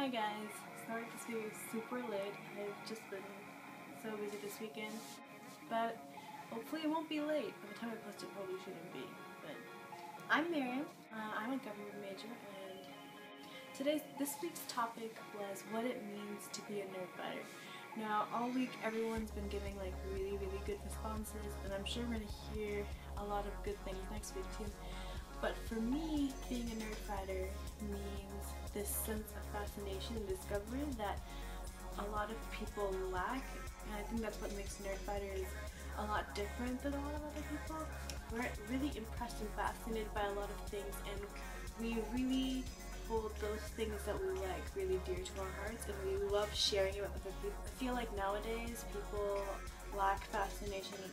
Hi guys, sorry this video is super late. I've just been so busy this weekend, but hopefully it won't be late. By the time I post it, probably shouldn't be. But I'm Maryam. I'm a government major, and this week's topic was what it means to be a nerdfighter. Now, all week everyone's been giving like really good responses, and I'm sure we're gonna hear a lot of good things next week too. But for me, being a nerdfighter means this sense of fascination and discovery that a lot of people lack, and I think that's what makes nerdfighters a lot different than a lot of other people. We're really impressed and fascinated by a lot of things, and we really hold those things that we like really dear to our hearts, and we love sharing it with other people. I feel like nowadays people lack fascination and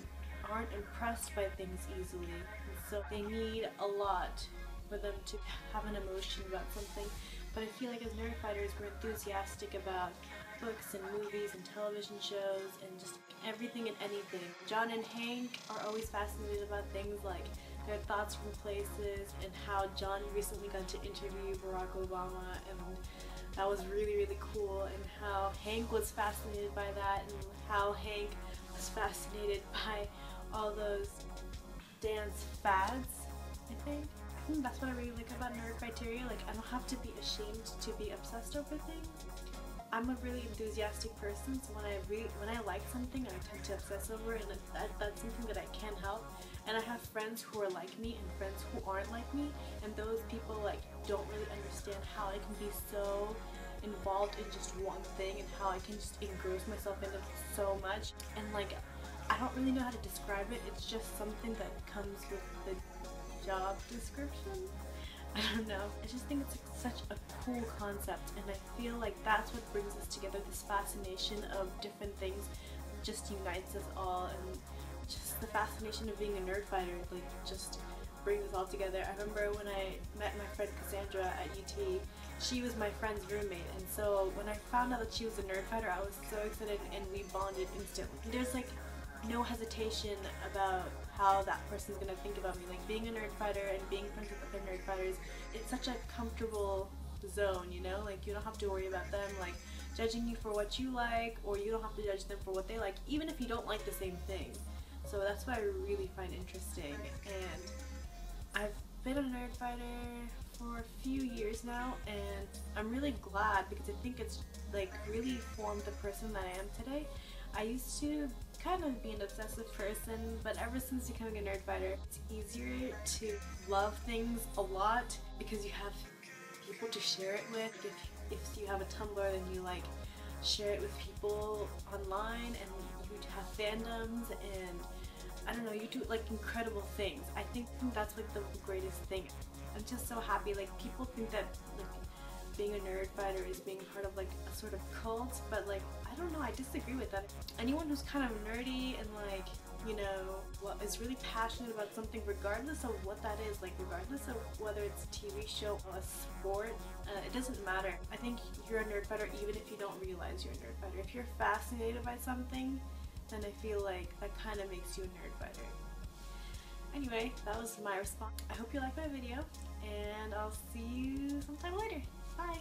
aren't impressed by things easily, and so they need a lot for them to have an emotion about something. But I feel like as nerdfighters, we're enthusiastic about books and movies and television shows and just everything and anything. John and Hank are always fascinated about things like their thoughts from places, and how John recently got to interview Barack Obama, and that was really cool, and how Hank was fascinated by that, and how Hank was fascinated by all those dance fads, I think. That's what I really like about nerd criteria. Like, I don't have to be ashamed to be obsessed over things. I'm a really enthusiastic person, so when I like something, I tend to obsess over it, and that's something that I can't help. And I have friends who are like me and friends who aren't like me, and those people like don't really understand how I can be so involved in just one thing, and how I can just engross myself in it so much. And like, I don't really know how to describe it. It's just something that comes with the job description. I don't know. I just think it's like such a cool concept, and I feel like that's what brings us together. This fascination of different things just unites us all, and just the fascination of being a nerdfighter like just brings us all together. I remember when I met my friend Cassandra at UT, she was my friend's roommate, and so when I found out that she was a nerdfighter, I was so excited, and we bonded instantly. There's like no hesitation about how that person's gonna think about me. Like, being a nerdfighter and being friends with other nerdfighters, it's such a comfortable zone, you know? Like, you don't have to worry about them like judging you for what you like, or you don't have to judge them for what they like, even if you don't like the same thing. So that's what I really find interesting, and I've been a nerdfighter for a few years now, and I'm really glad because I think it's like really formed the person that I am today. I used to kind of be an obsessive person, but ever since becoming a nerdfighter, it's easier to love things a lot because you have people to share it with. If you have a Tumblr, then you like share it with people online, and you have fandoms, and I don't know, you do like incredible things. I think that's like the greatest thing. I'm just so happy. Like, people think that like being a nerdfighter is being part of like a sort of cult, but like, I don't know, I disagree with that. Anyone who's kind of nerdy and like, you know, is really passionate about something, regardless of what that is, like regardless of whether it's a TV show or a sport, it doesn't matter. I think you're a nerdfighter even if you don't realize you're a nerdfighter. If you're fascinated by something, then I feel like that kind of makes you a nerdfighter. Anyway, that was my response. I hope you liked my video, and I'll see you sometime later. Bye!